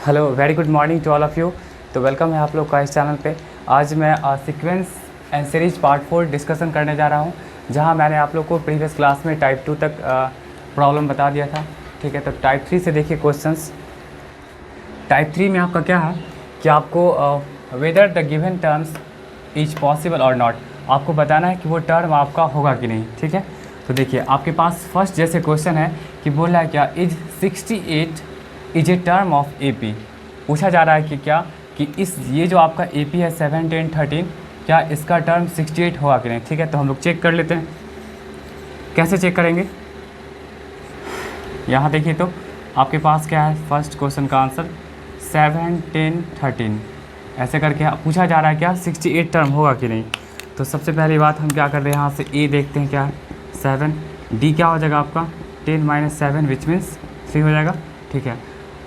Hello, very good morning to all of you. तो welcome है आप लोग का इस चैनल पे। आज मैं sequence and series part 4 discussion करने जा रहा हूँ, जहाँ मैंने आप लोग को प्रीवियस क्लास में टाइप 2 तक प्रॉब्लम बता दिया था। ठीक है, तो टाइप 3 से देखिए क्वेश्चंस। टाइप 3 में आपका क्या है कि आपको whether the given terms is possible और नॉट, आपको बताना है कि वो टर्म आपका होगा कि नहीं। ठीक है, तो देखिए आपके पास फर्स्ट जैसे क्वेश्चन है कि बोल रहा है क्या is 68 is a term of AP। पूछा जा रहा है कि क्या कि ये जो आपका AP है 7, 10, 13, क्या इसका टर्म 68 होगा कि नहीं। ठीक है, तो हम लोग चेक कर लेते हैं। कैसे चेक करेंगे, यहाँ देखिए तो आपके पास क्या है, फर्स्ट क्वेश्चन का आंसर 7, 10, 13 ऐसे करके पूछा जा रहा है क्या 68 टर्म होगा कि नहीं। तो सबसे पहली बात हम क्या कर रहे हैं, यहाँ से A देखते हैं क्या है 7, D क्या हो जाएगा आपका 10 - 7 विच मीन्स 3 हो जाएगा। ठीक है,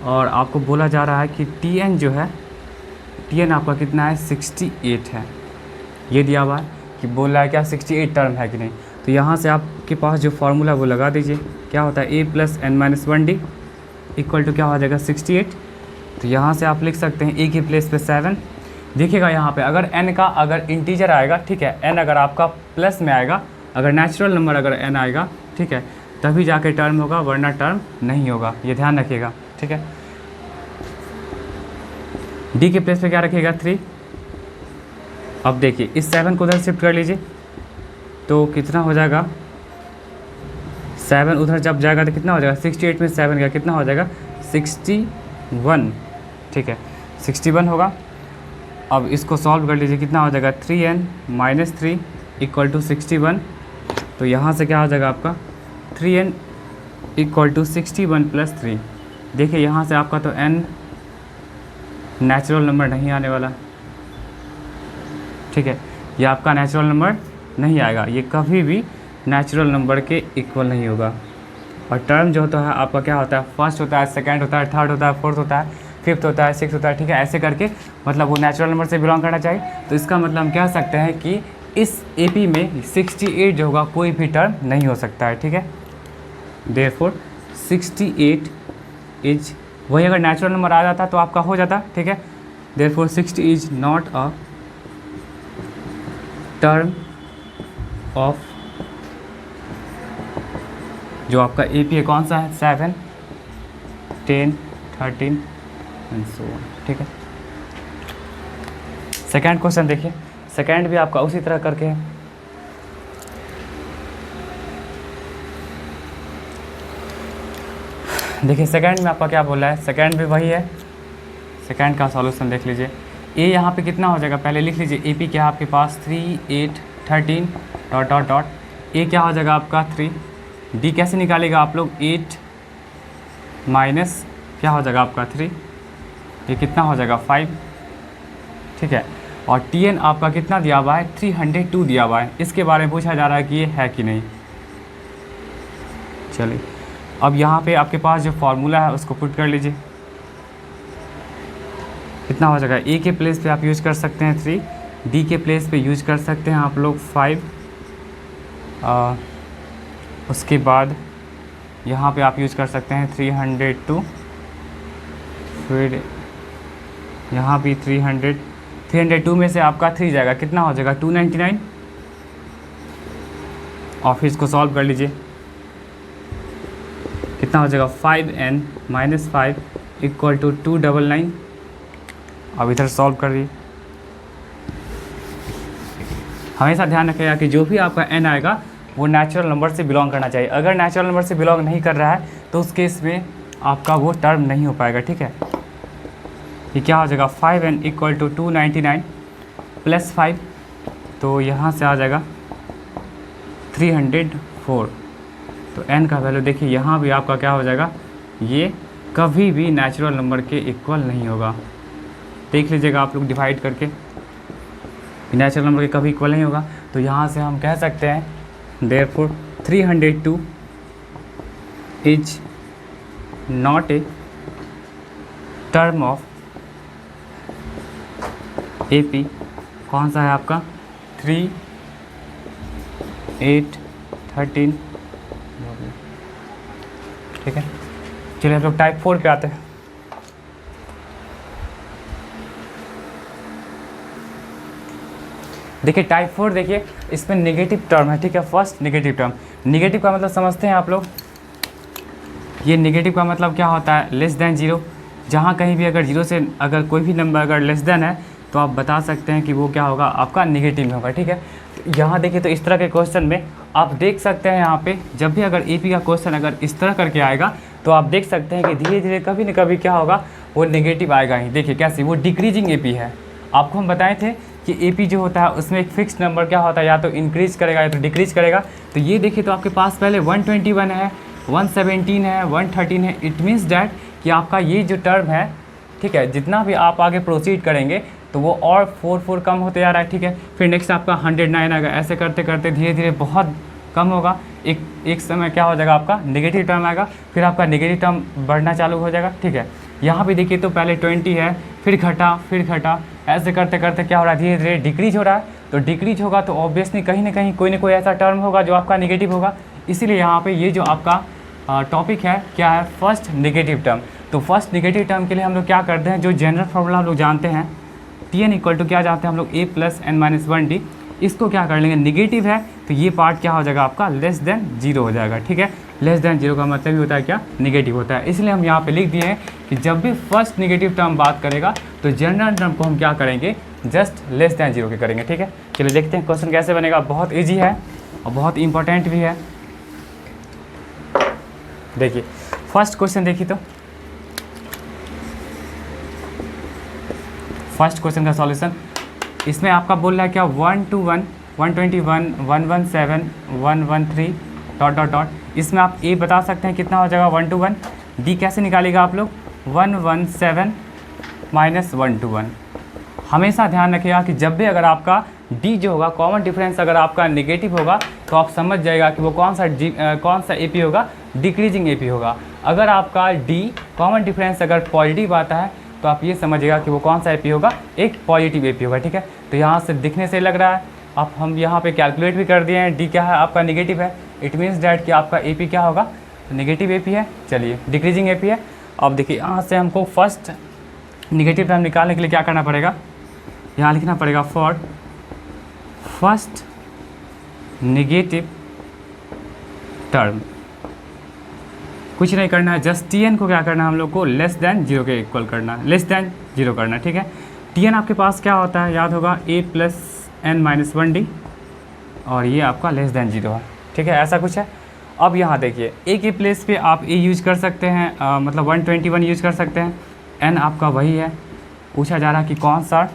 और आपको बोला जा रहा है कि TN जो है, TN आपका कितना है 68 है। ये दिया हुआ है कि बोल रहा है क्या 68 टर्म है कि नहीं। तो यहाँ से आपके पास जो फार्मूला वो लगा दीजिए, क्या होता है A + n - 1D equal to क्या हो जाएगा 68। तो यहाँ से आप लिख सकते हैं A की प्लेस पे 7। देखिएगा यहाँ पे अगर n का अगर इंटीजर आएगा, ठीक है, n अगर आपका प्लस में आएगा, अगर नेचुरल नंबर अगर n आएगा, ठीक है, तभी जाके टर्म होगा, वरना टर्म नहीं होगा। ये ध्यान रखिएगा। ठीक है, D के प्लेस पे क्या रखिएगा 3। अब देखिए इस 7 को उधर शिफ्ट कर लीजिए, तो कितना हो जाएगा 7 उधर जब जाएगा तो कितना हो जाएगा 68 में 7 का कितना हो जाएगा 61। ठीक है, 61 होगा। अब इसको सॉल्व कर लीजिए, कितना हो जाएगा 3n - 3 इक्वल टू 61। तो यहाँ से क्या हो जाएगा आपका 3n इक्वल टू 61 + 3। देखिए यहाँ से आपका तो n नेचुरल नंबर नहीं आने वाला। ठीक है, ये आपका नेचुरल नंबर नहीं आएगा, ये कभी भी नेचुरल नंबर के इक्वल नहीं होगा। और टर्म जो होता है आपका क्या होता है, फर्स्ट होता है, सेकंड होता है, थर्ड होता है, फोर्थ होता है, फिफ्थ होता है, सिक्स्थ होता है। ठीक है, ऐसे करके मतलब वो नेचुरल नंबर से बिलोंग करना चाहिए। तो इसका मतलब हम कह सकते हैं कि इस AP में 68 जो होगा कोई भी टर्म नहीं हो सकता है। ठीक है, देयरफॉर 68 इज, वही अगर नेचुरल नंबर आ जाता तो आपका हो जाता। ठीक है, therefore 60 is not a term of जो आपका AP है, कौन सा है 7, 10, 13 एंड सो ऑन। ठीक है, सेकेंड क्वेश्चन देखिए, सेकेंड भी आपका उसी तरह करके है। देखिए सेकेंड में आपका क्या बोल रहा है, सेकेंड भी वही है। सेकेंड का सॉल्यूशन देख लीजिए। A यहाँ पे कितना हो जाएगा, पहले लिख लीजिए AP क्या है आपके पास 3, 8, 13 डॉट डॉट डॉट। A क्या हो जाएगा आपका 3। D कैसे निकालेगा आप लोग 8 माइनस क्या हो जाएगा आपका 3, ये कितना हो जाएगा 5। ठीक है, और TN आपका कितना दिया हुआ है 302 दिया हुआ है। इसके बारे में पूछा जा रहा है कि ये है कि नहीं। चलिए अब यहाँ पे आपके पास जो फार्मूला है उसको पुट कर लीजिए, कितना हो जाएगा A के प्लेस पे आप यूज कर सकते हैं 3, D के प्लेस पे यूज कर सकते हैं आप लोग 5। उसके बाद यहाँ पे आप यूज कर सकते हैं 302, फिर यहाँ भी 302 में से आपका 3 जाएगा, कितना हो जाएगा 299। और फिर इसको सॉल्व कर लीजिए, कितना हो जाएगा 5n - 5 इक्वल टू 299। अब इधर सॉल्व कर दिए। हमेशा ध्यान रखिएगा कि जो भी आपका n आएगा वो नेचुरल नंबर से बिलोंग करना चाहिए। अगर नेचुरल नंबर से बिलोंग नहीं कर रहा है तो उस केस में आपका वो टर्म नहीं हो पाएगा। ठीक है, ये क्या हो जाएगा 5n इक्वल टू 299 + 5, तो यहाँ से आ जाएगा 304। तो n का वैल्यू देखिए यहाँ भी आपका क्या हो जाएगा, ये कभी भी नेचुरल नंबर के इक्वल नहीं होगा। देख लीजिएगा आप लोग डिवाइड करके, नेचुरल नंबर के कभी इक्वल नहीं होगा। तो यहाँ से हम कह सकते हैं therefore 302 is not a term of AP। कौन सा है आपका 3, 8, 13। ठीक है, चलिए हम लोग टाइप 4 पे आते हैं। देखिए टाइप 4 देखिए इसमें नेगेटिव टर्म है, ठीक है। फर्स्ट नेगेटिव टर्म, नेगेटिव का मतलब समझते हैं आप लोग, ये नेगेटिव का मतलब क्या होता है, लेस देन जीरो। जहाँ कहीं भी अगर जीरो से अगर कोई भी नंबर अगर लेस देन है तो आप बता सकते हैं कि वो क्या होगा, आपका नेगेटिव में होगा, ठीक है। तो यहाँ देखिए तो इस तरह के क्वेश्चन में आप देख सकते हैं, यहाँ पे जब भी अगर एपी का क्वेश्चन अगर इस तरह करके आएगा तो आप देख सकते हैं कि धीरे धीरे कभी न कभी क्या होगा, वो नेगेटिव आएगा ही। देखिए कैसे, वो डिक्रीजिंग एपी है। आपको हम बताए थे कि एपी जो होता है उसमें एक फिक्स नंबर क्या होता है, या तो इंक्रीज करेगा या तो डिक्रीज करेगा। तो ये देखिए तो आपके पास पहले 121 है, 117 है, 113 है। इट मीन्स डैट कि आपका ये जो टर्म है, ठीक है, जितना भी आप आगे प्रोसीड करेंगे तो वो और 4 कम होते जा रहा है, ठीक है। फिर नेक्स्ट आपका 109 आएगा। ऐसे करते करते धीरे धीरे बहुत कम होगा, एक समय क्या हो जाएगा, आपका नेगेटिव टर्म आएगा, फिर आपका नेगेटिव टर्म बढ़ना चालू हो जाएगा, ठीक है। यहाँ भी देखिए तो पहले 20 है, फिर घटा, ऐसे करते करते क्या हो रहा है, धीरे धीरे डिक्रीज हो रहा है। तो डिक्रीज होगा तो ऑब्वियसली कहीं ना कहीं कोई ना कोई ऐसा टर्म होगा जो आपका नेगेटिव होगा। इसीलिए यहाँ पे ये जो आपका टॉपिक है क्या है, फर्स्ट नेगेटिव टर्म। तो फर्स्ट नेगेटिव टर्म के लिए हम लोग क्या करते हैं, जो जनरल फॉर्मूला हम लोग जानते हैं, Tn इक्वल टू क्या जानते हैं हम लोग, a plus n minus 1d। इसको क्या कर लेंगे, निगेटिव है तो ये पार्ट क्या हो जाएगा आपका, लेस देन जीरो हो जाएगा, ठीक है। लेस देन जीरो का मतलब ही होता है क्या, निगेटिव होता है। इसलिए हम यहाँ पे लिख दिए हैं कि जब भी फर्स्ट निगेटिव टर्म बात करेगा तो जनरल टर्म को हम क्या करेंगे, जस्ट लेस देन जीरो के करेंगे, ठीक है। चलिए देखते हैं क्वेश्चन कैसे बनेगा। बहुत ईजी है और बहुत इंपॉर्टेंट भी है। देखिए फर्स्ट क्वेश्चन देखिए तो फर्स्ट क्वेश्चन का सॉल्यूशन, इसमें आपका बोल रहा है क्या, 121, 121, 117, 113 डॉट डॉट डॉट। इसमें आप ए बता सकते हैं कितना हो जाएगा, 121। डी कैसे निकालेगा आप लोग, 117 माइनस 121। हमेशा ध्यान रखिएगा कि जब भी अगर आपका डी जो होगा, कॉमन डिफरेंस अगर आपका नेगेटिव होगा तो आप समझ जाएगा कि वो कौन सा एपी होगा, डिक्रीजिंग एपी होगा। अगर आपका डी कॉमन डिफरेंस अगर पॉजिटिव आता है तो आप ये समझिएगा कि वो कौन सा एपी होगा, एक पॉजिटिव एपी होगा, ठीक है। तो यहाँ से दिखने से लग रहा है, आप हम यहाँ पे कैलकुलेट भी कर दिए हैं, डी क्या है आपका, नेगेटिव है। इट मीन्स डैट कि आपका एपी क्या होगा, नेगेटिव एपी है। चलिए डिक्रीजिंग एपी है। अब देखिए यहाँ से हमको फर्स्ट नेगेटिव टर्म निकालने के लिए क्या करना पड़ेगा, यहाँ लिखना पड़ेगा फॉर फर्स्ट नेगेटिव टर्म। कुछ नहीं करना है, जस्ट Tn को क्या करना है, हम लोग को लेस देन जीरो के इक्वल करना है, लेस देन जीरो करना है, ठीक है। Tn आपके पास क्या होता है, याद होगा, a plus n minus 1d, और ये आपका लेस देन जीरो है, ठीक है, ऐसा कुछ है। अब यहाँ देखिए a के प्लेस पे आप a यूज कर सकते हैं, मतलब 121 यूज कर सकते हैं। n आपका वही है, पूछा जा रहा है कि कौन सा,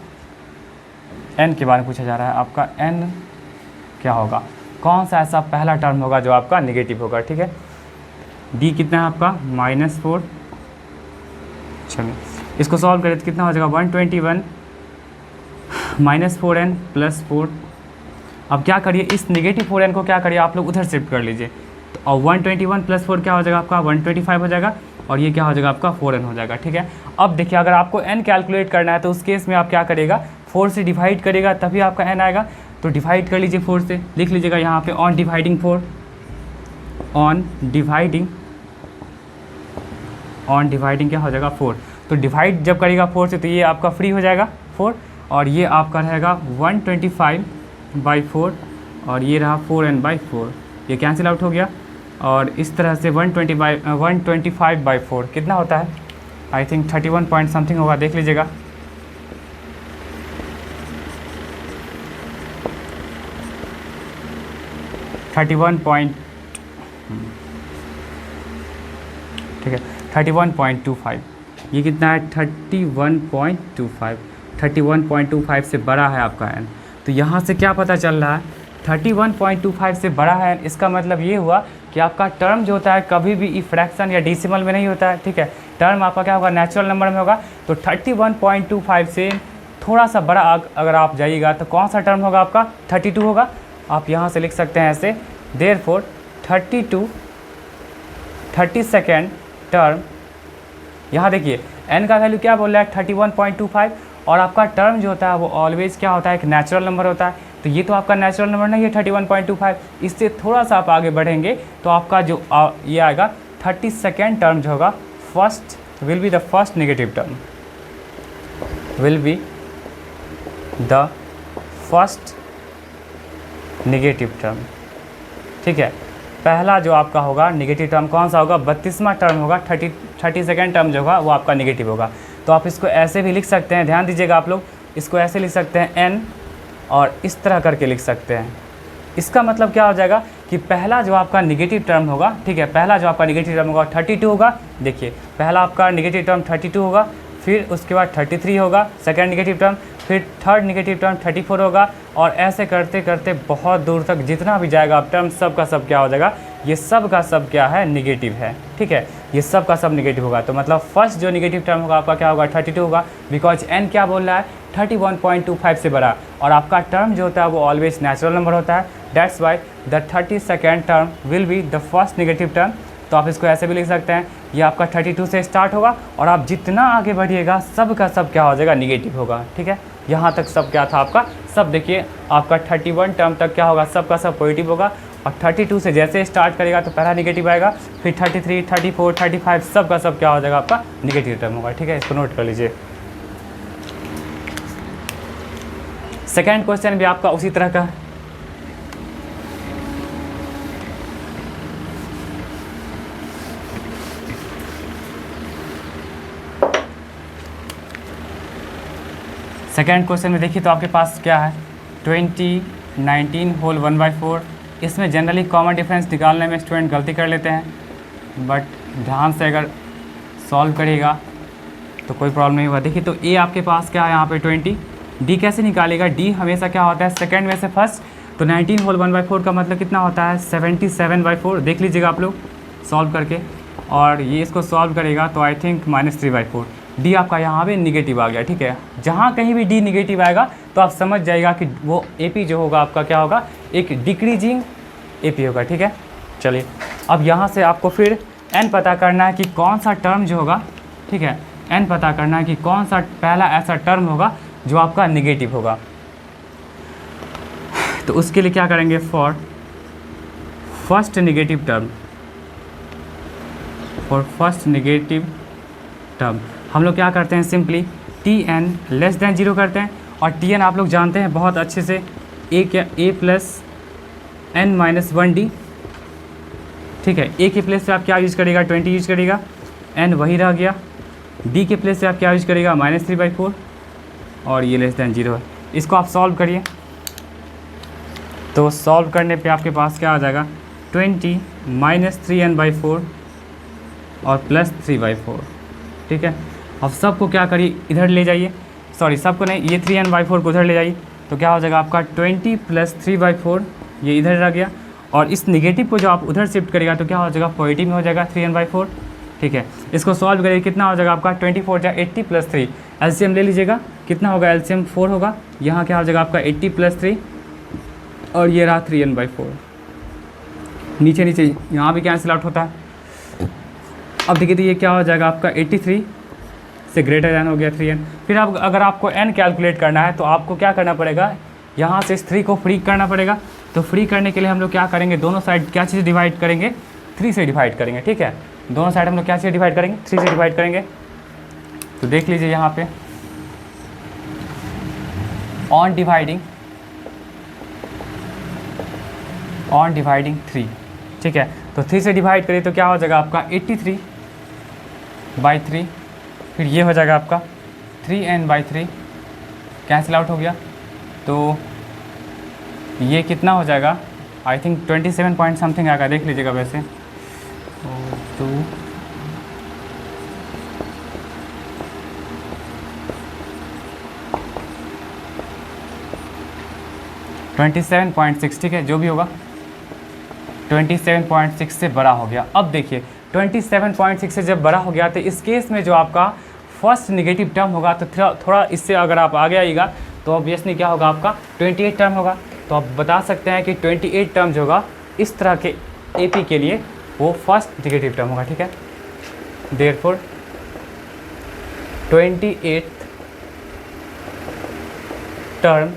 n के बारे में पूछा जा रहा है, आपका n क्या होगा, कौन सा ऐसा पहला टर्म होगा जो आपका नेगेटिव होगा, ठीक है। डी कितना है आपका, -4। चलिए इसको सॉल्व करें तो कितना हो जाएगा, 121 -4n प्लस 4। अब क्या करिए, इस नेगेटिव 4n को क्या करिए आप लोग उधर शिफ्ट कर लीजिए, तो और 121 प्लस 4 क्या हो जाएगा आपका, 125 हो जाएगा, और ये क्या हो जाएगा आपका 4n हो जाएगा, ठीक है। अब देखिए अगर आपको n कैलकुलेट करना है तो उस केस में आप क्या करिएगा, 4 से डिवाइड करिएगा तभी आपका n आएगा। तो डिवाइड कर लीजिए 4 से, लिख लीजिएगा यहाँ पे ऑन डिवाइडिंग 4, ऑन डिवाइडिंग क्या हो जाएगा 4। तो डिवाइड जब करेगा 4 से तो ये आपका फ्री हो जाएगा 4, और ये आपका रहेगा 125/4, और ये रहा 4n/4, ये कैंसिल आउट हो गया। और इस तरह से 125/4 कितना होता है, आई थिंक 31 पॉइंट समथिंग होगा, देख लीजिएगा। ठीक है 31.25, ये कितना है 31.25, 31.25 से बड़ा है आपका n। तो यहाँ से क्या पता चल रहा है, 31.25 से बड़ा है n, इसका मतलब ये हुआ कि आपका टर्म जो होता है कभी भी फ्रैक्शन या डेसिमल में नहीं होता है, ठीक है। टर्म आपका क्या होगा, नेचुरल नंबर में होगा। तो 31.25 से थोड़ा सा बड़ा अगर आप जाइएगा तो कौन सा टर्म होगा आपका, 32 होगा। आप यहाँ से लिख सकते हैं ऐसे, देयरफॉर 32 टर्म, यहाँ देखिए n का वैल्यू क्या बोल रहा है 31.25, और आपका टर्म जो होता है वो ऑलवेज क्या होता है, एक नेचुरल नंबर होता है। तो ये तो आपका नेचुरल नंबर नहीं है 31.25, इससे थोड़ा सा आप आगे बढ़ेंगे तो आपका जो ये आएगा 32nd टर्म जो होगा, first will be the first negative term, will be the first negative term. ठीक है, पहला जो आपका होगा निगेटिव टर्म कौन सा होगा, 32वां टर्म होगा, 32nd टर्म जो होगा वो आपका निगेटिव होगा। तो आप इसको ऐसे भी लिख सकते हैं, ध्यान दीजिएगा आप लोग, इसको ऐसे लिख सकते हैं n और इस तरह करके लिख सकते हैं। इसका मतलब क्या हो जाएगा कि पहला जो आपका निगेटिव टर्म होगा, ठीक है, पहला जो आपका निगेटिव टर्म होगा 32 होगा। देखिए पहला आपका निगेटिव टर्म 32 होगा, फिर उसके बाद 33 होगा सेकंड निगेटिव टर्म, फिर थर्ड निगेटिव टर्म 34 होगा, और ऐसे करते करते बहुत दूर तक जितना भी जाएगा आप टर्म सब का सब क्या हो जाएगा, ये सब का सब क्या है, निगेटिव है। ठीक है, ये सब का सब निगेटिव होगा। तो मतलब फर्स्ट जो निगेटिव टर्म होगा आपका क्या होगा, 32 होगा, बिकॉज n क्या बोल रहा है, 31.25 से बड़ा, और आपका टर्म जो होता है वो ऑलवेज नेचुरल नंबर होता है। That's why the 32nd term will be the first negative term. तो आप इसको ऐसे भी लिख सकते हैं, ये आपका 32 से स्टार्ट होगा और आप जितना आगे बढ़िएगा सब का सब क्या हो जाएगा, निगेटिव होगा। ठीक है, यहाँ तक सब क्या था आपका, सब देखिए आपका 31 टर्म तक क्या होगा, सब का सब पॉजिटिव होगा, और 32 से जैसे स्टार्ट करेगा तो पहला निगेटिव आएगा, फिर 33, 34, 35 सब का सब क्या हो जाएगा आपका, निगेटिव टर्म होगा। ठीक है, इसको नोट कर लीजिए। सेकेंड क्वेश्चन भी आपका उसी तरह का। सेकेंड क्वेश्चन में देखिए तो आपके पास क्या है, 20, 19 होल 1/4। इसमें जनरली कॉमन डिफरेंस निकालने में स्टूडेंट गलती कर लेते हैं, बट ध्यान से अगर सॉल्व करिएगा तो कोई प्रॉब्लम नहीं होगा। देखिए तो ए आपके पास क्या है यहाँ पे 20, डी कैसे निकालेगा, डी हमेशा क्या होता है, सेकंड में से फर्स्ट। तो 19 होल 1/4 का मतलब कितना होता है, 77/4। देख लीजिएगा आप लोग सॉल्व करके, और ये इसको सॉल्व करेगा तो आई थिंक -3/4। डी आपका यहाँ पे निगेटिव आ गया। ठीक है, जहाँ कहीं भी डी निगेटिव आएगा तो आप समझ जाएगा कि वो एपी जो होगा आपका क्या होगा, एक डिक्रीजिंग एपी होगा। ठीक है, चलिए अब यहाँ से आपको फिर एन पता करना है कि कौन सा टर्म जो होगा, ठीक है, एन पता करना है कि कौन सा पहला ऐसा टर्म होगा जो आपका निगेटिव होगा। तो उसके लिए क्या करेंगे, for first negative term, for first negative term हम लोग क्या करते हैं, simply T N less than 0 करते हैं। और टी एन आप लोग जानते हैं बहुत अच्छे से, ए क्या, ए प्लस एन माइनस 1 डी। ठीक है, ए के प्लेस पे आप क्या यूज़ करेगा, 20 यूज़ करेगा, एन वही रह गया। डी के प्लेस पे आप क्या यूज़ करेगा, -3/4, और ये लेस देन 0 है। इसको आप सॉल्व करिए, तो सॉल्व करने पे आपके पास क्या आ जाएगा, 20 -3n/4 और +3/4। ठीक है, अब सबको क्या करिए, इधर ले जाइए, सॉरी सबको नहीं, ये 3n/4 को उधर ले जाइए, तो क्या हो जाएगा आपका 20 + 3/4, ये इधर रह गया, और इस निगेटिव को जो आप उधर शिफ्ट करेगा तो क्या हो जाएगा, पॉजिटिव में हो जाएगा 3n/4। ठीक है, इसको सॉल्व करिए, कितना हो जाएगा आपका 24 × 80 + 3, एलसीएम ले लीजिएगा, कितना होगा, एलसीएम 4 होगा। यहाँ क्या हो जाएगा आपका 80 + 3, और ये रहा 3n/4। नीचे नीचे यहाँ भी कैंसिल आउट होता है। अब देखिए तो ये क्या हो जाएगा आपका 83 से ग्रेटर दैन हो गया 3n। फिर अब अगर आपको n कैलकुलेट करना है तो आपको क्या करना पड़ेगा, यहाँ से इस 3 को फ्री करना पड़ेगा। तो फ्री करने के लिए हम लोग क्या करेंगे, दोनों साइड क्या चीज़ डिवाइड करेंगे, 3 से डिवाइड करेंगे। ठीक है, दोनों साइड हम लोग क्या चीज़ डिवाइड करेंगे, 3 से डिवाइड करेंगे। तो देख लीजिए यहाँ पे ऑन डिवाइडिंग 3। ठीक है, तो 3 से डिवाइड करिए तो क्या हो जाएगा आपका 83/3, फिर ये हो जाएगा आपका 3n/3, कैंसिल आउट हो गया। तो ये कितना हो जाएगा, आई थिंक 27 पॉइंट समथिंग आएगा, देख लीजिएगा वैसे। तो 27.6, ठीक है, जो भी होगा 27.6 से बड़ा हो गया। अब देखिए 27.6 से जब बड़ा हो गया तो इस केस में जो आपका फर्स्ट नेगेटिव टर्म होगा तो थोड़ा इससे अगर आप आगे आइएगा तो ऑब्वियसली क्या होगा आपका 28 टर्म होगा। तो आप बता सकते हैं कि 28 टर्म जो होगा इस तरह के एपी के लिए वो फर्स्ट नेगेटिव टर्म होगा। ठीक है, therefore 28th term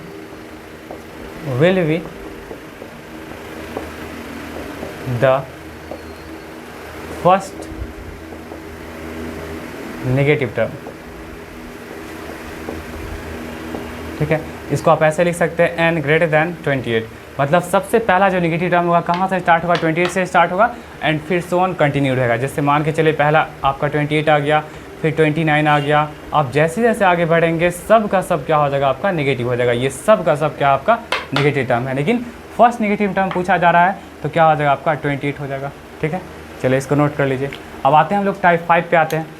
will be the first negative term। ठीक है, इसको आप ऐसे लिख सकते हैं n greater than 28। मतलब सबसे पहला जो नेगेटिव टर्म होगा कहाँ से स्टार्ट होगा, 28 से स्टार्ट होगा एंड फिर सो ऑन कंटिन्यू रहेगा। जैसे मान के चले पहला आपका 28 आ गया, फिर 29 आ गया, आप जैसे जैसे आगे बढ़ेंगे सब का सब क्या हो जाएगा आपका नेगेटिव हो जाएगा। ये सब का सब क्या आपका नेगेटिव टर्म है, लेकिन फर्स्ट नेगेटिव टर्म पूछा जा रहा है तो क्या हो जाएगा आपका 28 हो जाएगा। ठीक है, चलिए इसको नोट कर लीजिए। अब आते हैं हम लोग टाइप 5 पे आते हैं।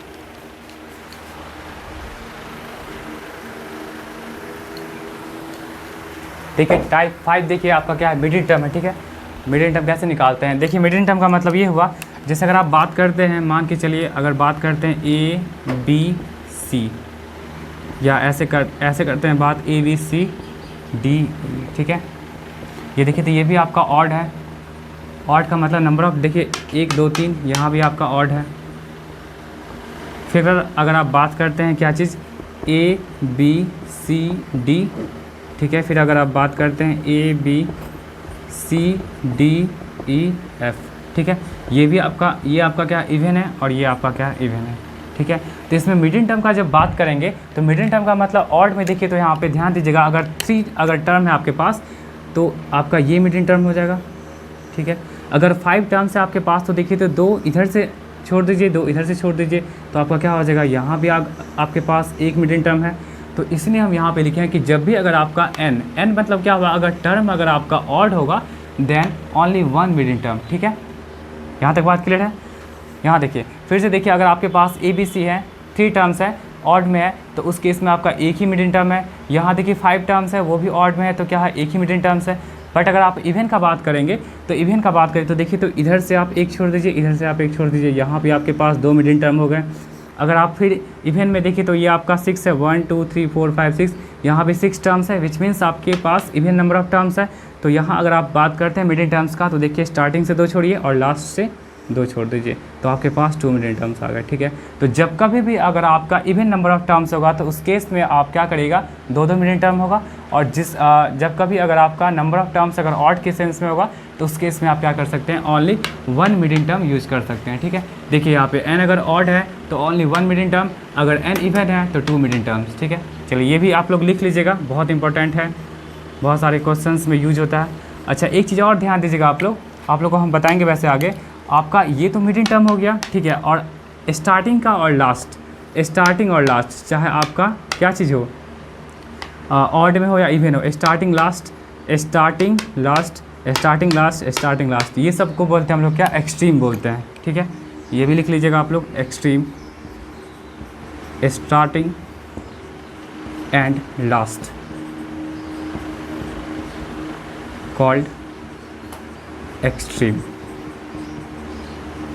देखिए टाइप 5 देखिए आपका क्या है, मिडिल टर्म है। ठीक है, मिडिल टर्म कैसे निकालते हैं, देखिए मिडिल टर्म का मतलब ये हुआ, जैसे अगर आप बात करते हैं, मान के चलिए अगर बात करते हैं ए बी सी, या ऐसे करते हैं बात ए बी सी डी। ठीक है, ये देखिए तो ये भी आपका ऑड है। ऑड का मतलब नंबर ऑफ, देखिए 1 2 3, यहाँ भी आपका ऑड है। फिर अगर आप बात करते हैं क्या चीज़, ए बी सी डी। ठीक है, फिर अगर आप बात करते हैं A B C D E F. ठीक है, ये भी आपका, ये आपका क्या इवन है और ये आपका क्या इवन है। ठीक है, तो इसमें मिडिल टर्म का जब बात करेंगे तो मिडिल टर्म का मतलब ऑड में देखिए तो यहाँ पे ध्यान दीजिएगा, अगर 3 अगर टर्म है आपके पास तो आपका ये मिडिल टर्म हो जाएगा। ठीक है, अगर 5 टर्म्स है आपके पास तो देखिए तो 2 इधर से छोड़ दीजिए, 2 इधर से छोड़ दीजिए, तो आपका क्या हो जाएगा, यहाँ भी आपके पास एक मिडिल टर्म है। तो इसलिए हम यहाँ पे लिखे हैं कि जब भी अगर आपका n मतलब क्या होगा, अगर टर्म अगर आपका ऑड होगा देन ओनली 1 मिडिल टर्म। ठीक है, यहाँ तक बात क्लियर है। यहाँ देखिए फिर से देखिए, अगर आपके पास ए बी सी है, 3 टर्म्स है, ऑड में है, तो उस केस में आपका एक ही मिडिल टर्म है। यहाँ देखिए 5 टर्म्स है, वो भी ऑड में है, तो क्या है, एक ही मिडिल टर्म्स है। बट अगर आप इवन का बात करेंगे तो इवन का बात करें तो देखिए तो इधर से आप एक छोड़ दीजिए, इधर से आप एक छोड़ दीजिए, यहाँ भी आपके पास 2 मिडिल टर्म हो गए। अगर आप फिर इवन में देखिए तो ये आपका 6 है, 1 2 3 4 5 6, यहाँ भी 6 टर्म्स है, विच मीन्स आपके पास इवन नंबर ऑफ टर्म्स है। तो यहाँ अगर आप बात करते हैं मिडिल टर्म्स का तो देखिए स्टार्टिंग से 2 छोड़िए और लास्ट से 2 छोड़ दीजिए, तो आपके पास 2 मिडिल टर्म्स आ गए। ठीक है, तो जब कभी भी अगर आपका इवन नंबर ऑफ टर्म्स होगा तो उस केस में आप क्या करिएगा, 2 मिडिल टर्म होगा। और जब कभी अगर आपका नंबर ऑफ टर्म्स अगर ऑड के सेंस में होगा तो उस केस में आप क्या कर सकते हैं, ओनली 1 मिडिल टर्म यूज़ कर सकते हैं। ठीक है, देखिए यहाँ पे n अगर ऑड है तो ओनली 1 मिडिल टर्म, अगर n इवन है तो 2 मिडिल टर्म्स। ठीक है, चलिए ये भी आप लोग लिख लीजिएगा, बहुत इंपॉर्टेंट है, बहुत सारे क्वेश्चंस में यूज होता है। अच्छा एक चीज़ और ध्यान दीजिएगा आप लोग को हम बताएंगे वैसे आगे। आपका ये तो मिडिल टर्म हो गया, ठीक है, और स्टार्टिंग का और लास्ट, स्टार्टिंग और लास्ट चाहे आपका क्या चीज़ हो, ऑड में हो या इवन हो, starting last, starting last, starting last, starting last, ये सबको बोलते हैं हम लोग क्या, एक्सट्रीम बोलते हैं। ठीक है, ये भी लिख लीजिएगा आप लोग, extreme, starting and last called extreme.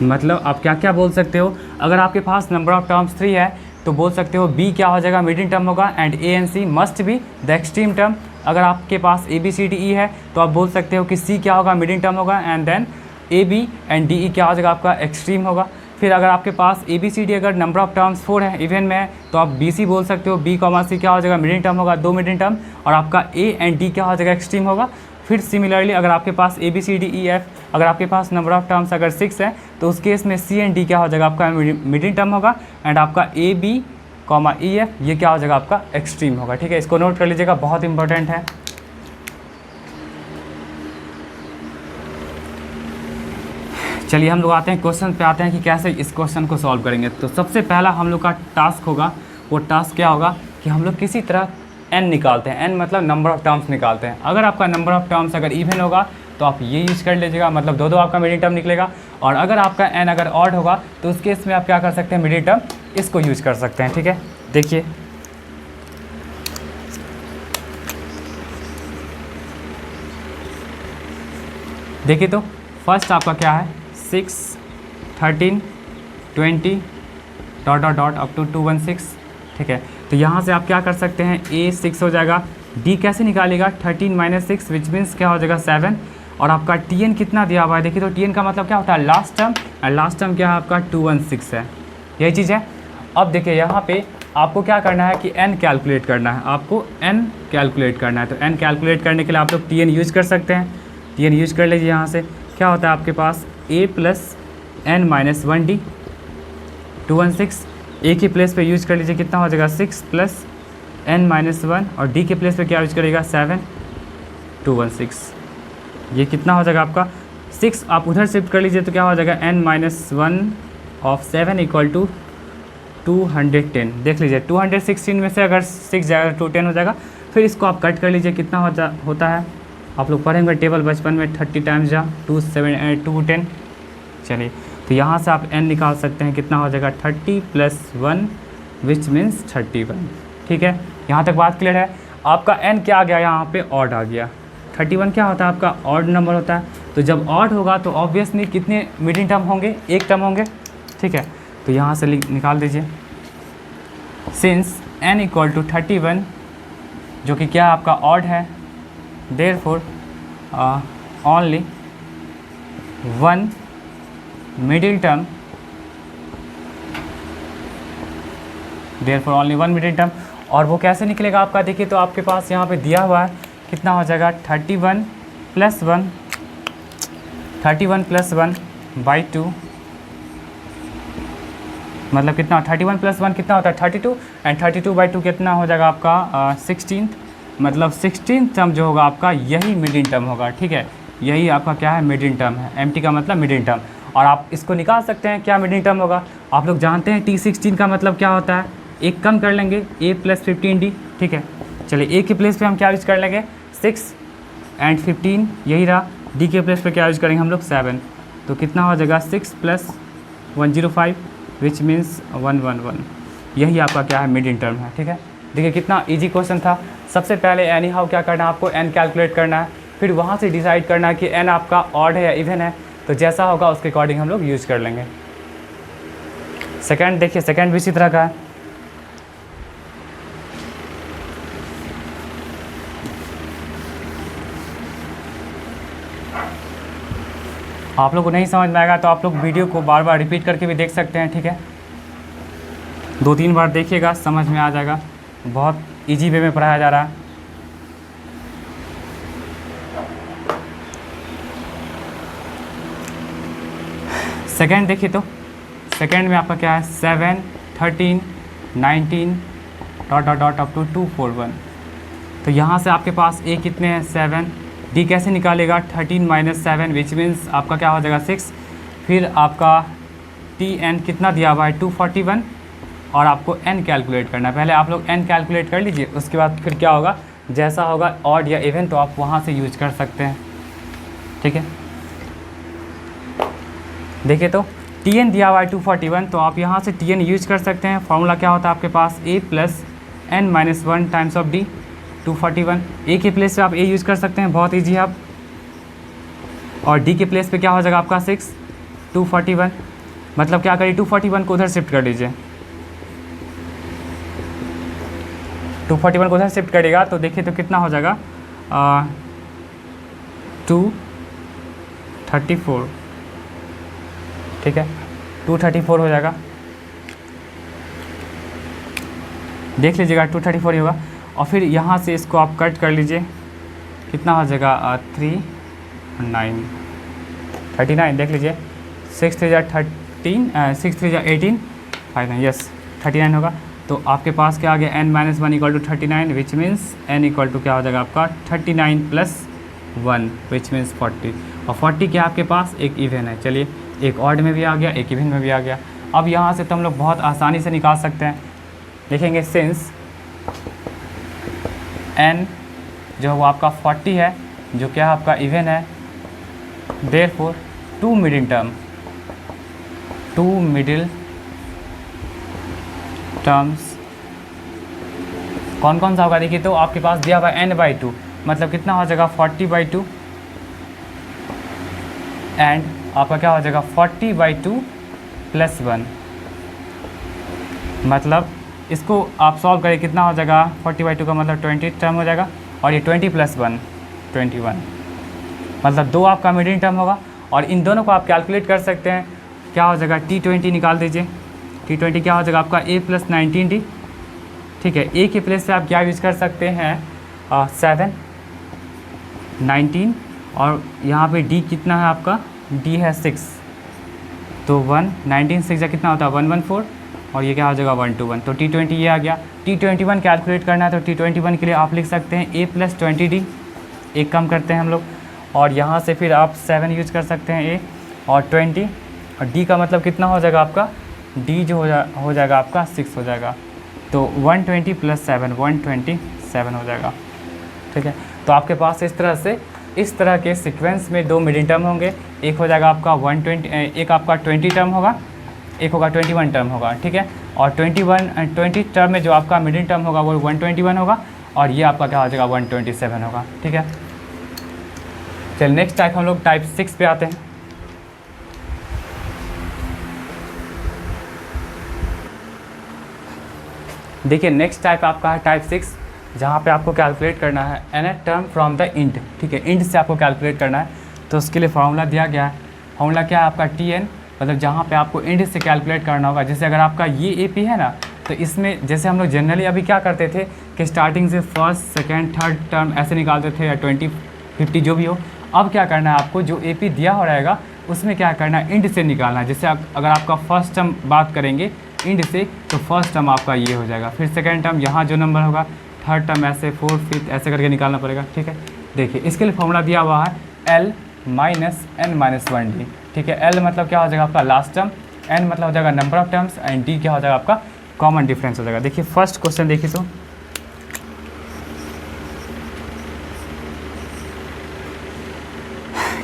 मतलब आप क्या क्या बोल सकते हो, अगर आपके पास नंबर ऑफ टर्म्स 3 है तो बोल सकते हो बी क्या हो जाएगा, मिडिल टर्म होगा, and A and C must be the extreme term. अगर आपके पास ए बी सी डी ई है तो आप बोल सकते हो कि सी क्या होगा, मिडिल टर्म होगा, and then A B and D E क्या हो जाएगा, आपका एक्सट्रीम होगा। फिर अगर आपके पास ए बी सी डी अगर नंबर ऑफ टर्म्स 4 है इवन में है तो आप बी सी बोल सकते हो, बी कॉमा सी क्या हो जाएगा, मिडिल टर्म होगा, 2 मिडिल टर्म, और आपका ए एंड डी क्या हो जाएगा, एक्सट्रीम होगा। फिर सिमिलरली अगर आपके पास A B C D E F, अगर आपके पास नंबर ऑफ टर्म्स अगर 6 है तो उस केस में सी एंड डी क्या हो जाएगा, आपका मिडिल टर्म होगा, एंड आपका A B comma E F ये क्या हो जाएगा, आपका एक्सट्रीम होगा। ठीक है, इसको नोट कर लीजिएगा, बहुत इंपॉर्टेंट है। चलिए हम लोग आते हैं क्वेश्चन पे, आते हैं कि कैसे इस क्वेश्चन को सॉल्व करेंगे। तो सबसे पहला हम लोग का टास्क होगा, वो टास्क क्या होगा कि हम लोग किसी तरह n निकालते हैं, n मतलब नंबर ऑफ टर्म्स निकालते हैं। अगर आपका नंबर ऑफ टर्म्स अगर इवन होगा तो आप ये यूज़ कर लीजिएगा, मतलब 2 आपका मिडिल टर्म निकलेगा। और अगर आपका n अगर ऑड होगा तो उस केस में आप क्या कर सकते हैं, मिडिल टर्म इसको यूज़ कर सकते हैं। ठीक है, देखिए देखिए तो फर्स्ट आपका क्या है, 6 13 20 dot dot dot up to 216। ठीक है, तो यहाँ से आप क्या कर सकते हैं, ए 6 हो जाएगा, डी कैसे निकालेगा, 13 माइनस 6 विच मीन्स क्या हो जाएगा 7, और आपका टी एन कितना दिया हुआ है, देखिए तो टी एन का मतलब क्या होता है, लास्ट टर्म, और लास्ट टर्म क्या है आपका 216 है, यही चीज़ है। अब देखिए यहाँ पे आपको क्या करना है कि n कैलकुलेट करना है, आपको n कैलकुलेट करना है। तो n कैलकुलेट करने के लिए आप लोग टी एन यूज़ कर सकते हैं, टी एन यूज़ कर लीजिए। यहाँ से क्या होता है आपके पास, a plus n minus 1d 216, ए के प्लेस पे यूज़ कर लीजिए, कितना हो जाएगा 6 प्लस n माइनस 1, और डी के प्लेस पे क्या यूज़ करेगा 7 216। ये कितना हो जाएगा आपका 6, आप उधर शिफ्ट कर लीजिए तो क्या हो जाएगा n-1 ऑफ 7 इक्वल टू 210। देख लीजिए 216 में से अगर 6 जाएगा तो 10 हो जाएगा। फिर इसको आप कट कर लीजिए, कितना होता है, आप लोग पढ़ेंगे टेबल बचपन में 30 टाइम्स जा 210। चलिए तो यहाँ से आप n निकाल सकते हैं, कितना हो जाएगा 30 + 1 विच मीन्स 31। ठीक है, यहाँ तक बात क्लियर है। आपका n क्या आ गया, यहाँ पे ऑड आ गया। 31 क्या होता है आपका, ऑड नंबर होता है। तो जब ऑड होगा तो ऑब्वियसली कितने मीडियम टर्म होंगे, एक टर्म होंगे। ठीक है, तो यहाँ से निकाल दीजिए सिंस n = 31 जो कि क्या आपका ऑड है, therefore only 1 middle term, therefore only 1 middle term. और वो कैसे निकलेगा आपका, देखिए तो आपके पास यहाँ पे दिया हुआ है, कितना हो जाएगा 31 + 1 बाई 2, मतलब कितना 31 + 1 कितना होता है 32, एंड 32/2 कितना हो जाएगा आपका 16, मतलब 16 टर्म जो होगा आपका यही मिडिल टर्म होगा। ठीक है, यही आपका क्या है, मिडिल टर्म है। एमटी का मतलब मिडिल टर्म। और आप इसको निकाल सकते हैं क्या मिडिल टर्म होगा, आप लोग जानते हैं T16 का मतलब क्या होता है, एक कम कर लेंगे a + 15d। ठीक है, चलिए a के प्लेस पे हम क्या यूज कर लेंगे 6 एंड 15, यही रहा। d के प्लेस पे क्या यूज करेंगे हम लोग 7, तो कितना हो जाएगा 6 + 105 विच मीन्स 111। यही आपका क्या है, मिडिल टर्म है। ठीक है, देखिए कितना इजी क्वेश्चन था। सबसे पहले एनी हाउ क्या करना है आपको, n कैलकुलेट करना है, फिर वहाँ से डिसाइड करना है कि n आपका ऑड है या इवन है, तो जैसा होगा उसके अकॉर्डिंग हम लोग यूज़ कर लेंगे। सेकंड देखिए, सेकंड भी इसी तरह का है। आप लोग को नहीं समझ में आएगा तो आप लोग वीडियो को बार बार रिपीट करके भी देख सकते हैं। ठीक है, 2-3 बार देखिएगा, समझ में आ जाएगा। बहुत इजी वे में पढ़ाया जा रहा है। सेकंड देखिए तो सेकंड में आपका क्या है 7, 13, 19 ... अप टू 241। तो यहाँ से आपके पास a कितने हैं 7, d कैसे निकालेगा 13 - 7 विच मीन्स आपका क्या हो जाएगा 6। फिर आपका tn कितना दिया हुआ है 241, और आपको n कैलकुलेट करना है। पहले आप लोग n कैलकुलेट कर लीजिए, उसके बाद फिर क्या होगा, जैसा होगा ऑड या इवन तो आप वहाँ से यूज कर सकते हैं। ठीक है, देखिए तो tn दिया हुआ है 241, तो आप यहाँ से tn यूज कर सकते हैं। फॉर्मूला क्या होता है आपके पास a + n-1 times of d 241। a के प्लेस पे आप a यूज़ कर सकते हैं, बहुत ईजी है आप। और d के प्लेस पे क्या हो जाएगा आपका 6 241, मतलब क्या करिए 241 को उधर शिफ्ट कर लीजिए। 241 को उधर शिफ्ट करेगा तो देखिए तो कितना हो जाएगा 234। ठीक है, 234 हो जाएगा, देख लीजिएगा 234 ही होगा। और फिर यहाँ से इसको आप कट कर लीजिए, कितना हो जाएगा 39 देख लीजिए। 6 3 13 6 3 18 5 यस 39 होगा। तो आपके पास क्या आ गया n-1 = 39 विच मीन्स n = क्या हो जाएगा आपका 39 + 1 विच मीन्स 40। और 40 क्या आपके पास एक इवन है। चलिए, एक ऑड में भी आ गया, एक इवन में भी आ गया। अब यहाँ से तो हम लोग बहुत आसानी से निकाल सकते हैं। देखेंगे सिंस n जो वो आपका 40 है, जो क्या आपका इवन है, देयरफॉर 2 मिडिल टर्म्स कौन कौन सा होगा, देखिए तो आपके पास दिया हुआ n/2, मतलब कितना हो जाएगा 40/2, एंड आपका क्या हो जाएगा 40/2 + 1, मतलब इसको आप सॉल्व करें कितना हो जाएगा 40/2 का मतलब 20 टर्म हो जाएगा, और ये 20 + 1 21, मतलब 2 आपका मिडिल टर्म होगा। और इन दोनों को आप कैलकुलेट कर सकते हैं, क्या हो जाएगा T20 निकाल दीजिए। T20 क्या हो जाएगा आपका a + 19d। ठीक है, a के प्लेस से आप क्या यूज़ कर सकते हैं 7 19, और यहाँ पे d कितना है आपका, d है 6, तो 1 19 6 कितना होता है 114, और ये क्या हो जाएगा 121। तो T20 ये आ गया। T21 कैलकुलेट करना है तो T21 के लिए आप लिख सकते हैं a + 20d, एक कम करते हैं हम लोग, और यहाँ से फिर आप 7 यूज कर सकते हैं ए, और 20, और डी का मतलब कितना हो जाएगा आपका, डी जो हो जाएगा आपका 6 हो जाएगा। तो 120 + 7 127 हो जाएगा। ठीक है, तो आपके पास इस तरह के सीक्वेंस में 2 मिडिल टर्म होंगे। एक हो जाएगा आपका 120, एक आपका 20 टर्म होगा, एक होगा 21 टर्म होगा। ठीक है, और 20 टर्म में जो आपका मिडिल टर्म होगा वो 121 होगा, और ये आपका क्या हो जाएगा 127 होगा। ठीक है, चलिए नेक्स्ट टाइप हम लोग टाइप 6 पे आते हैं। देखिए नेक्स्ट टाइप आपका है टाइप 6, जहाँ पे आपको कैलकुलेट करना है nth term from the int. ठीक है, इंट से आपको कैलकुलेट करना है, तो उसके लिए फार्मूला दिया गया है। फार्मूला क्या है आपका Tn, मतलब जहाँ पे आपको इंट से कैलकुलेट करना होगा। जैसे अगर आपका ये AP है ना, तो इसमें जैसे हम लोग जनरली अभी क्या करते थे कि स्टार्टिंग से फर्स्ट सेकेंड थर्ड टर्म ऐसे निकालते थे, या 20 50 जो भी हो। अब क्या करना है आपको, जो AP दिया हो रहेगा उसमें क्या करना है, इंट से निकालना है। जैसे अगर आपका फर्स्ट टर्म बात करेंगे इंट से, तो फर्स्ट टर्म आपका ये हो जाएगा, फिर सेकेंड टर्म यहाँ जो नंबर होगा, थर्ड टर्म ऐसे, फोर्थ फिफ्थ ऐसे करके निकालना पड़ेगा। ठीक है, देखिए इसके लिए फॉर्मूला दिया हुआ है L - n-1d। ठीक है, L मतलब क्या हो जाएगा आपका लास्ट टर्म, n मतलब हो जाएगा number of terms, and d क्या हो जाएगा आपका कॉमन डिफरेंस हो जाएगा। देखिए फर्स्ट क्वेश्चन देखिए, तो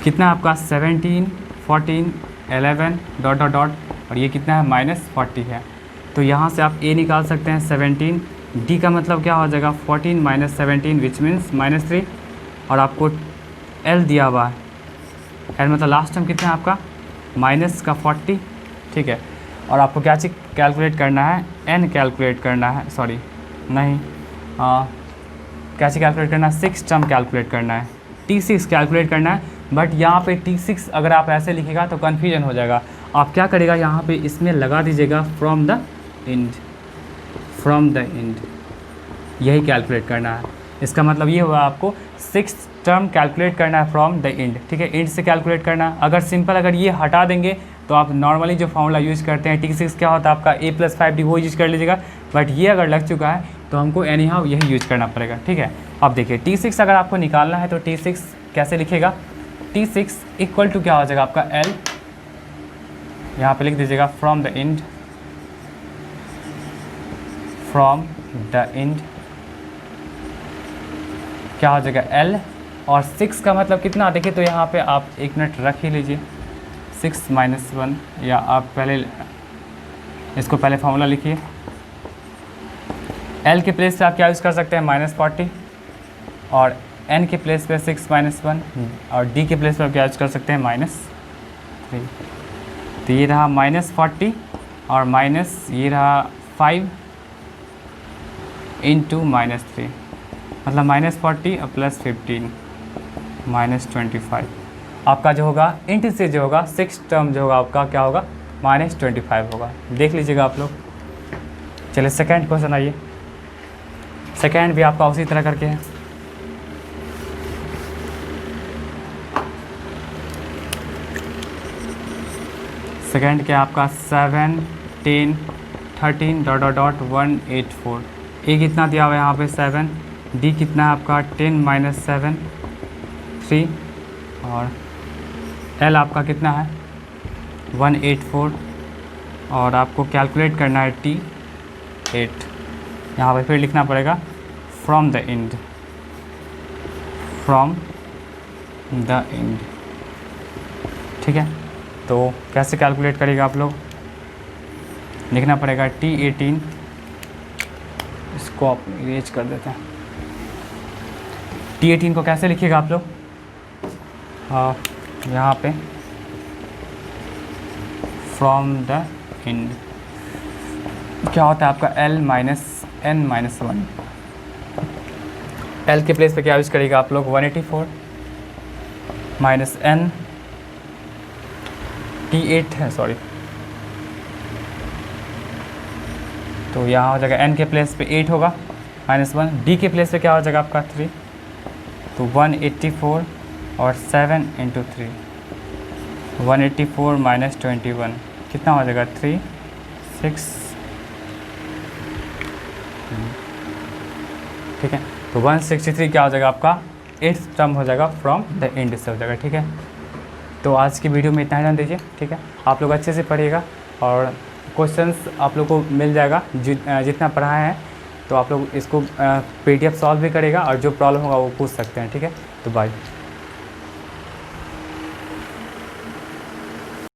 कितना आपका 17 14 11 ... और ये कितना है -40 है। तो यहाँ से आप a निकाल सकते हैं 17, d का मतलब क्या हो जाएगा 14 - 17 विच मीन्स -3, और आपको l दिया हुआ है, l मतलब लास्ट टर्म कितना है आपका -40। ठीक है, और आपको क्या चीज़ कैलकुलेट करना है, n कैलकुलेट करना है, सॉरी नहीं, क्या चीज़ कैलकुलेट करना है, 6 टर्म कैलकुलेट करना है, T6 कैलकुलेट करना है। बट यहाँ पे T6 अगर आप ऐसे लिखेगा तो कन्फ्यूजन हो जाएगा। आप क्या करेगा, यहाँ पे इसमें लगा दीजिएगा फ्रॉम द इंड, यही कैलकुलेट करना है। इसका मतलब ये हुआ आपको 6 टर्म कैलकुलेट करना है फ्रॉम द इंड। ठीक है, इंड से कैलकुलेट करना। अगर सिंपल अगर ये हटा देंगे तो आप नॉर्मली जो फॉर्मूला यूज़ करते हैं T6 क्या होता है आपका a + 5d, वो यूज़ कर लीजिएगा। बट ये अगर लग चुका है तो हमको एनी हाउ यही यूज़ करना पड़ेगा। ठीक है, अब देखिए T6 अगर आपको निकालना है तो T6 कैसे लिखेगा, T6 इक्वल टू क्या हो जाएगा आपका L, यहाँ पे लिख दीजिएगा फ्रॉम द इंड, क्या हो जाएगा L, और 6 का मतलब कितना, देखिए तो यहाँ पे आप 1 मिनट रख ही लीजिए, 6 - 1, या आप पहले इसको पहले फार्मूला लिखिए। L के प्लेस पे आप क्या यूज़ कर सकते हैं -40, और n के प्लेस पे 6 - 1, और d के प्लेस पे आप क्या यूज़ कर सकते हैं -3। तो ये रहा -40 और माइनस ये रहा 5 इंटू -3, मतलब -40 और +15 -25। आपका जो होगा इंट से जो होगा 6 टर्म जो होगा आपका क्या होगा -25 होगा। देख लीजिएगा आप लोग। चलिए सेकंड क्वेश्चन आइए। सेकंड भी आपका उसी तरह करके है। सेकंड क्या आपका 7 10 13 ... 184। ए कितना दिया हुआ है यहाँ पे 7, डी कितना है आपका 10 - 7 3, और एल आपका कितना है 184, और आपको कैलकुलेट करना है T8। यहाँ पे फिर लिखना पड़ेगा फ्रॉम द इंड, ठीक है। तो कैसे कैलकुलेट करेगा आप लोग, लिखना पड़ेगा T18, इसको आप इरेज कर देते हैं। T18 को कैसे लिखिएगा आप लोग, यहाँ पे फ्रॉम द इंड क्या होता है आपका L - n-1। L के प्लेस पे क्या यूज़ करेगा आप लोग 184 -n, T8 है सॉरी, तो यहाँ हो जाएगा n के प्लेस पे 8 होगा -1, d के प्लेस पे क्या हो जाएगा आपका 3, तो 184 और 7 इंटू 3, 184 - 21 कितना हो जाएगा 3 6, ठीक है। तो 163 क्या हो जाएगा आपका 8th टर्म हो जाएगा फ्रॉम द एंड से हो जाएगा, ठीक है। तो आज की वीडियो में इतना ही ध्यान दीजिए, ठीक है। आप लोग अच्छे से पढ़िएगा और क्वेश्चंस आप लोग को मिल जाएगा जितना पढ़ाए हैं, तो आप लोग इसको PDF सॉल्व भी करेगा और जो प्रॉब्लम होगा वो पूछ सकते हैं, ठीक है। तो बाय।